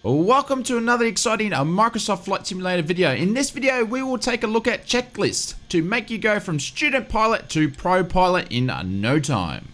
Welcome to another exciting Microsoft Flight Simulator video. In this video, we will take a look at checklists to make you go from student pilot to pro pilot in no time.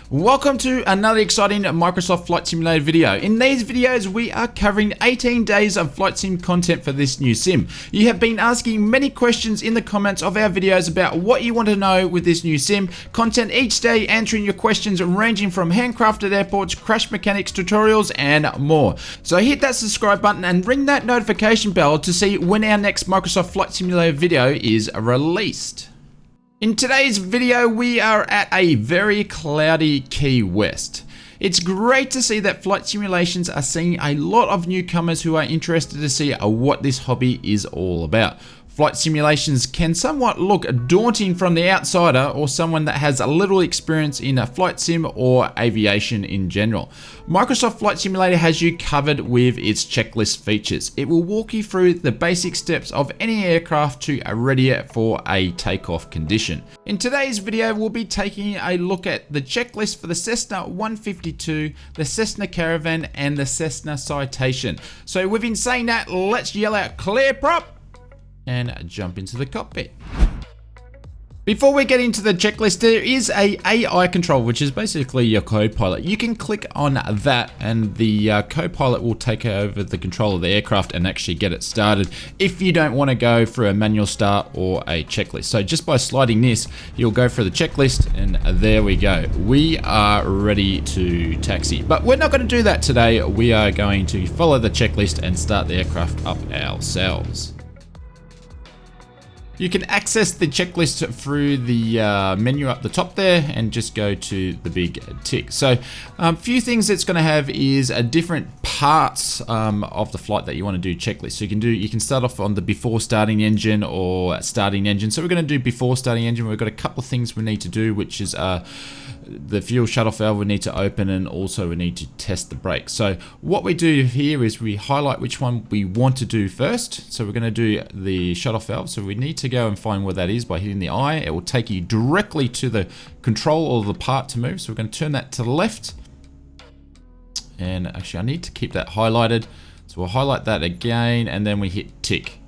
Welcome to another exciting Microsoft Flight Simulator video. In these videos, we are covering 18 days of flight sim content for this new sim. You have been asking many questions in the comments of our videos about what you want to know with this new sim. Content each day answering your questions ranging from handcrafted airports, crash mechanics tutorials, and more. So hit that subscribe button and ring that notification bell to see when our next Microsoft Flight Simulator video is released. In today's video, we are at a very cloudy Key West. It's great to see that flight simulations are seeing a lot of newcomers who are interested to see what this hobby is all about. Flight simulations can somewhat look daunting from the outsider or someone that has a little experience in a flight sim or aviation in general. Microsoft Flight Simulator has you covered with its checklist features. It will walk you through the basic steps of any aircraft to ready it for a takeoff condition. In today's video, we'll be taking a look at the checklist for the Cessna 152, the Cessna Caravan, and the Cessna Citation. So with saying that, let's yell out clear prop and jump into the cockpit. Before we get into the checklist, there is a AI control, which is basically your co-pilot. You can click on that and the co-pilot will take over the control of the aircraft and actually get it started if you don't want to go through a manual start or a checklist. So just by sliding this, you'll go through the checklist and there we go. We are ready to taxi, but we're not going to do that today. We are going to follow the checklist and start the aircraft up ourselves. You can access the checklist through the menu up the top there and just go to the big tick. So a few things it's going to have is different parts of the flight that you want to do checklist. So you can start off on the before starting engine or starting engine. So we're going to do before starting engine. We've got a couple of things we need to do, which is the fuel shutoff valve we need to open, and also we need to test the brakes. So what we do here is we highlight which one we want to do first. So we're going to do the shutoff valve. So we need to go and find where that is by hitting the eye. It will take you directly to the control or the part to move. So we're going to turn that to the left. And actually I need to keep that highlighted. So we'll highlight that again and then we hit tick.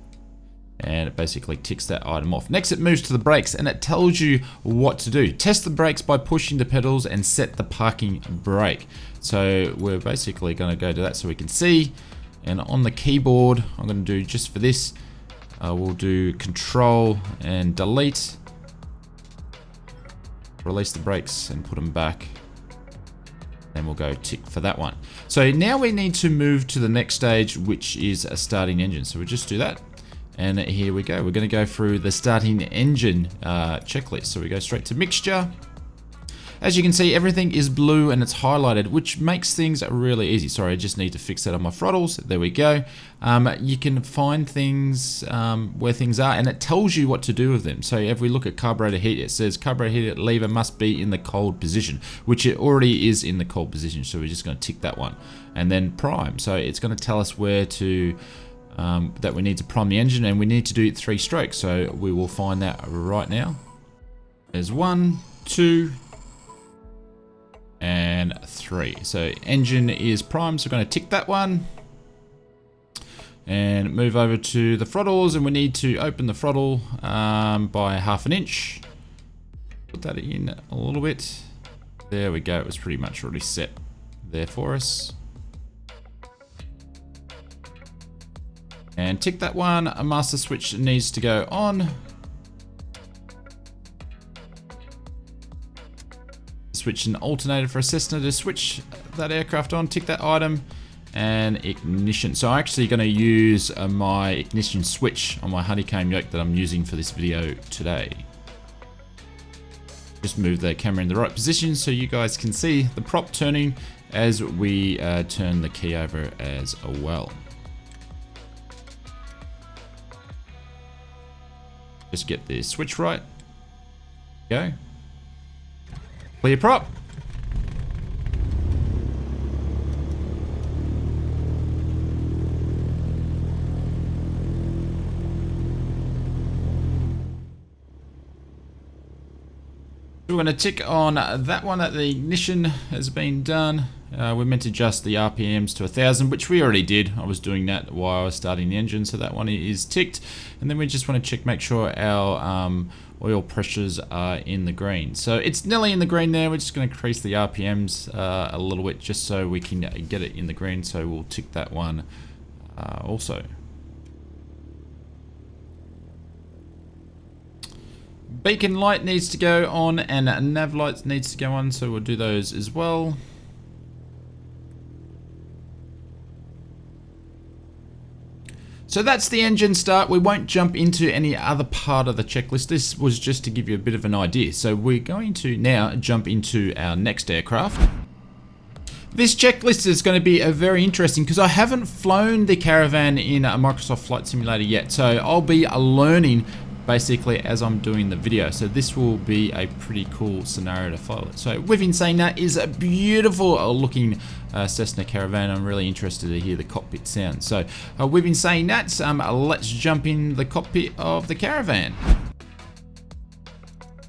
And it basically ticks that item off. Next it moves to the brakes and it tells you what to do. Test the brakes by pushing the pedals and set the parking brake. So we're basically going to go to that so we can see. And on the keyboard, I'm going to do just for this, we'll do control and delete. Release the brakes and put them back. And we'll go tick for that one. So now we need to move to the next stage, which is a starting engine. So we'll just do that. And here we go. We're going to go through the starting engine checklist. So we go straight to mixture. As you can see, everything is blue and it's highlighted, which makes things really easy. Sorry, I just need to fix that on my throttles. There we go. You can find things where things are, and it tells you what to do with them. So if we look at carburetor heat, it says carburetor heat lever must be in the cold position, which it already is in the cold position. So we're just going to tick that one. And then prime. So it's going to tell us where to that we need to prime the engine, and we need to do 3 strokes. So we will find that right now. There's 1, 2, and 3. So engine is primed, so we're going to tick that one. And move over to the throttles, and we need to open the throttle by 1/2 inch. Put that in a little bit. There we go. It was pretty much already set there for us. And tick that one. A master switch needs to go on. Switch an alternator for a Cessna to switch that aircraft on. Tick that item. And ignition. So I'm actually going to use my ignition switch on my honeycomb yoke that I'm using for this video today. Just move the camera in the right position so you guys can see the prop turning as we turn the key over as well. Just get the switch right. Go. Clear prop. We're going to tick on that one that the ignition has been done. We're meant to adjust the RPMs to 1,000, which we already did. I was doing that while I was starting the engine, so that one is ticked. And then we just want to check, make sure our oil pressures are in the green. So it's nearly in the green there. We're just going to increase the RPMs a little bit just so we can get it in the green. So we'll tick that one also. Beacon light needs to go on and nav lights needs to go on, so we'll do those as well. So that's the engine start. We won't jump into any other part of the checklist. This was just to give you a bit of an idea. So we're going to now jump into our next aircraft. This checklist is going to be very interesting because I haven't flown the Caravan in a Microsoft Flight Simulator yet. So I'll be learning basically as I'm doing the video. So this will be a pretty cool scenario to follow. So with in saying that, is a beautiful looking Cessna Caravan. I'm really interested to hear the cockpit sound. So with in saying that, let's jump in the cockpit of the Caravan.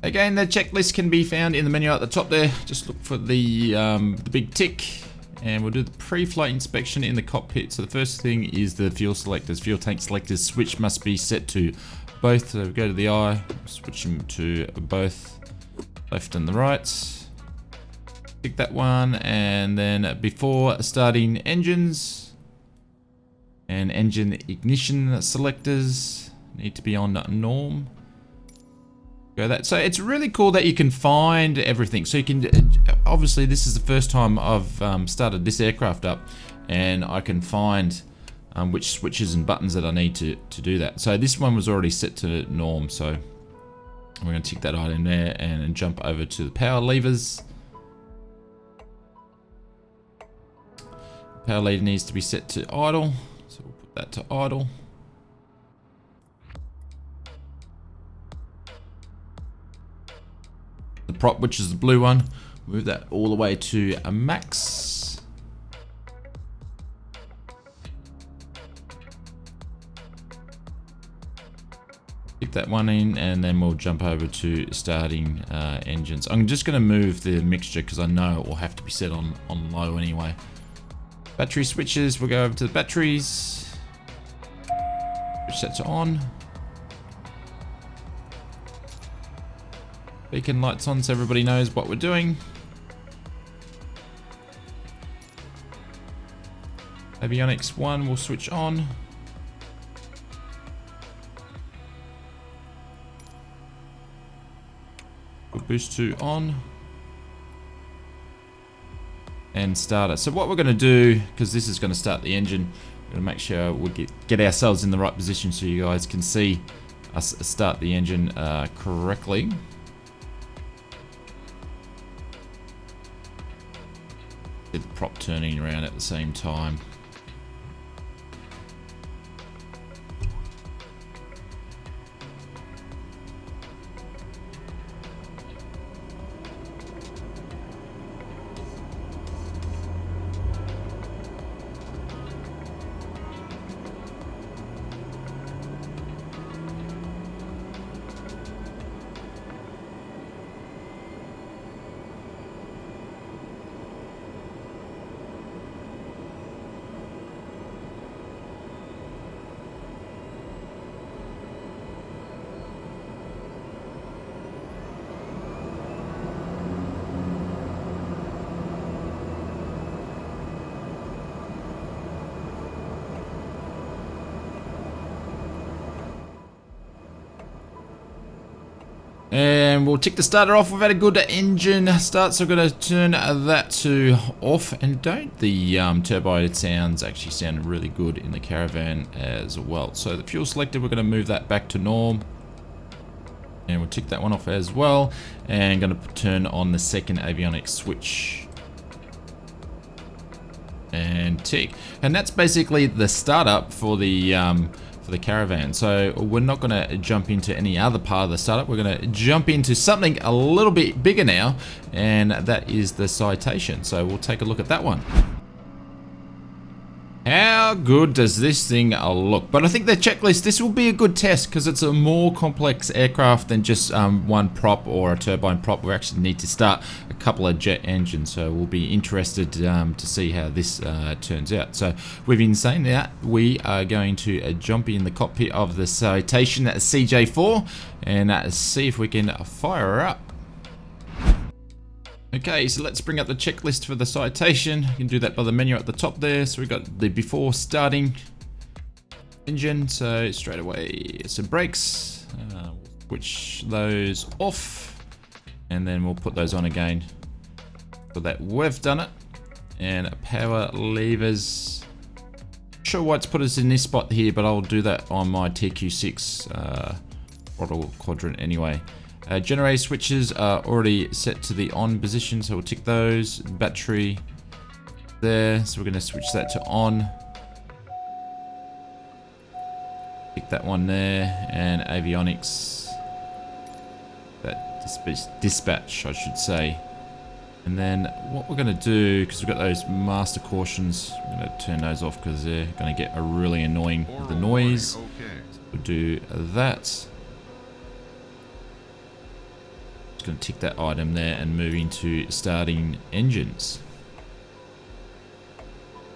Again, the checklist can be found in the menu at the top there. Just look for the big tick. And we'll do the pre-flight inspection in the cockpit. So the first thing is the fuel selectors. Fuel tank selectors switch must be set to both. So go to the eye, switch them to both left and the right. Pick that one, and then before starting engines and engine ignition selectors need to be on norm. Go that. So it's really cool that you can find everything. So you can, obviously this is the first time I've started this aircraft up, and I can find which switches and buttons that I need to do that. So this one was already set to norm, so we're going to tick that item there and jump over to the power levers. Power lever needs to be set to idle, so we'll put that to idle. The prop, which is the blue one, move that all the way to a max. Pick that one in, and then we'll jump over to starting engines. I'm just going to move the mixture because I know it will have to be set on low anyway. Battery switches, we'll go over to the batteries. Switch that to on. Beacon lights on so everybody knows what we're doing. Avionics 1 will switch on. Boost 2 on. And starter. So what we're going to do, because this is going to start the engine, we're going to make sure we get ourselves in the right position so you guys can see us start the engine correctly. Get the prop turning around at the same time. And we'll tick the starter off. We've had a good engine start, so we're going to turn that to off. And don't the turbo sounds actually sound really good in the Caravan as well. So the fuel selector, we're going to move that back to norm. And we'll tick that one off as well. And going to turn on the second avionics switch. And tick. And that's basically the startup for the Caravan. So we're not going to jump into any other part of the startup. We're going to jump into something a little bit bigger now. And that is the citation. So we'll take a look at that one. How good does this thing look? But I think the checklist, this will be a good test because it's a more complex aircraft than just one prop or a turbine prop. We actually need to start a couple of jet engines, so we'll be interested to see how this turns out. So with in saying that, we are going to jump in the cockpit of the Citation CJ4 and see if we can fire her up. Okay, so let's bring up the checklist for the Citation. You can do that by the menu at the top there. So we've got the before starting engine. So straight away, some brakes. We'll switch those off. And then we'll put those on again. So that we've done it. And power levers. Not sure why it's put us in this spot here, but I'll do that on my TQ6 throttle quadrant anyway. Generator switches are already set to the on position, so we'll tick those. Battery there, so we're going to switch that to on. Tick that one there, and avionics. That dispatch, I should say. And then what we're going to do, because we've got those master cautions, we're going to turn those off because they're going to get really annoying with the noise. So we'll do that. Going to tick that item there and move into starting engines.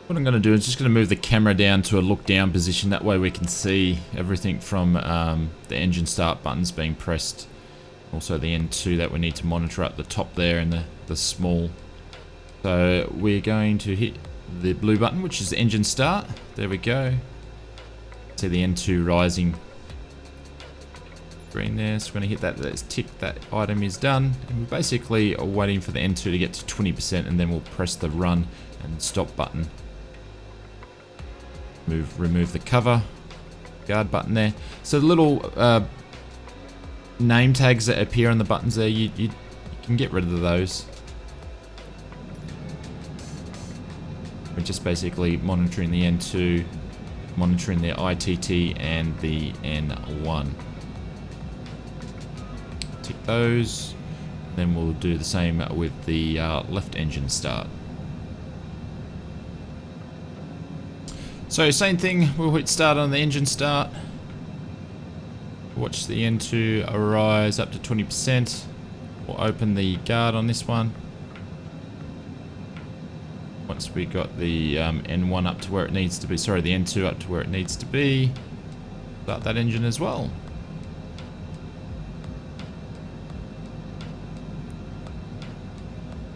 What I'm going to do is just going to move the camera down to a look down position. That way we can see everything from the engine start buttons being pressed. Also the N2 that we need to monitor up the top there and the small. So we're going to hit the blue button, which is the engine start. There we go. See the N2 rising. Green there, so we're going to hit that. Let's tick that item is done, and we're basically waiting for the N2 to get to 20%, and then we'll press the run and stop button. Remove the cover, guard button there. So the little name tags that appear on the buttons there, you can get rid of those. We're just basically monitoring the N2, monitoring the ITT and the N1. Tick those, then we'll do the same with the left engine start. So same thing, we'll hit start on the engine start. Watch the N2 rise up to 20%. We'll open the guard on this one. Once we got the N1 up to where it needs to be, sorry, the N2 up to where it needs to be, start that engine as well.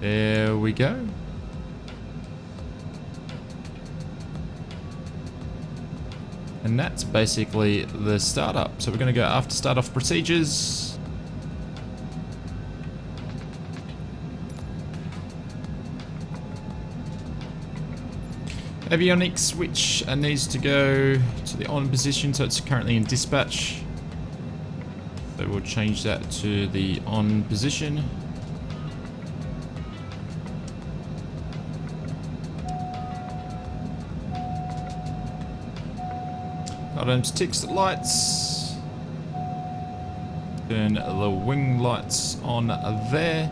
There we go. And that's basically the startup. So we're going to go after start off procedures. Avionics switch needs to go to the on position, so it's currently in dispatch. So we'll change that to the on position. Items, ticks, lights. Turn the wing lights on there.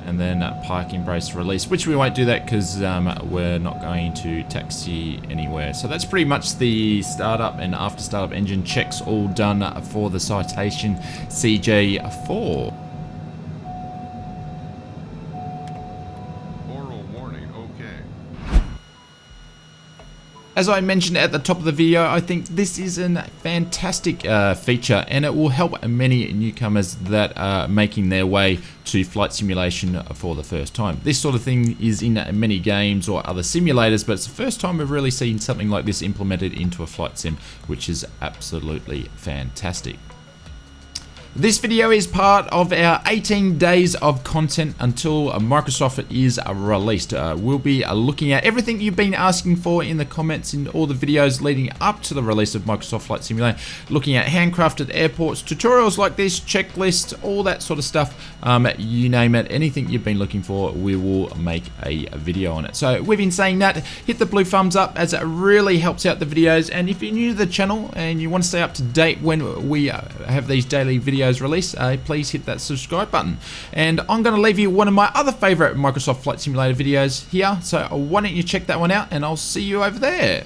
And then parking brace release, which we won't do that because we're not going to taxi anywhere. So that's pretty much the startup and after startup engine checks all done for the Citation CJ4. As I mentioned at the top of the video, I think this is a fantastic feature, and it will help many newcomers that are making their way to flight simulation for the first time. This sort of thing is in many games or other simulators, but it's the first time we've really seen something like this implemented into a flight sim, which is absolutely fantastic. This video is part of our 18 days of content until Microsoft is released. We'll be looking at everything you've been asking for in the comments in all the videos leading up to the release of Microsoft Flight Simulator, looking at handcrafted airports, tutorials like this, checklists, all that sort of stuff. You name it, anything you've been looking for, we will make a video on it. So with been saying that, hit the blue thumbs up as it really helps out the videos. And if you're new to the channel and you want to stay up to date when we have these daily videos released, please hit that subscribe button. And I'm going to leave you one of my other favorite Microsoft Flight Simulator videos here, so why don't you check that one out, and I'll see you over there.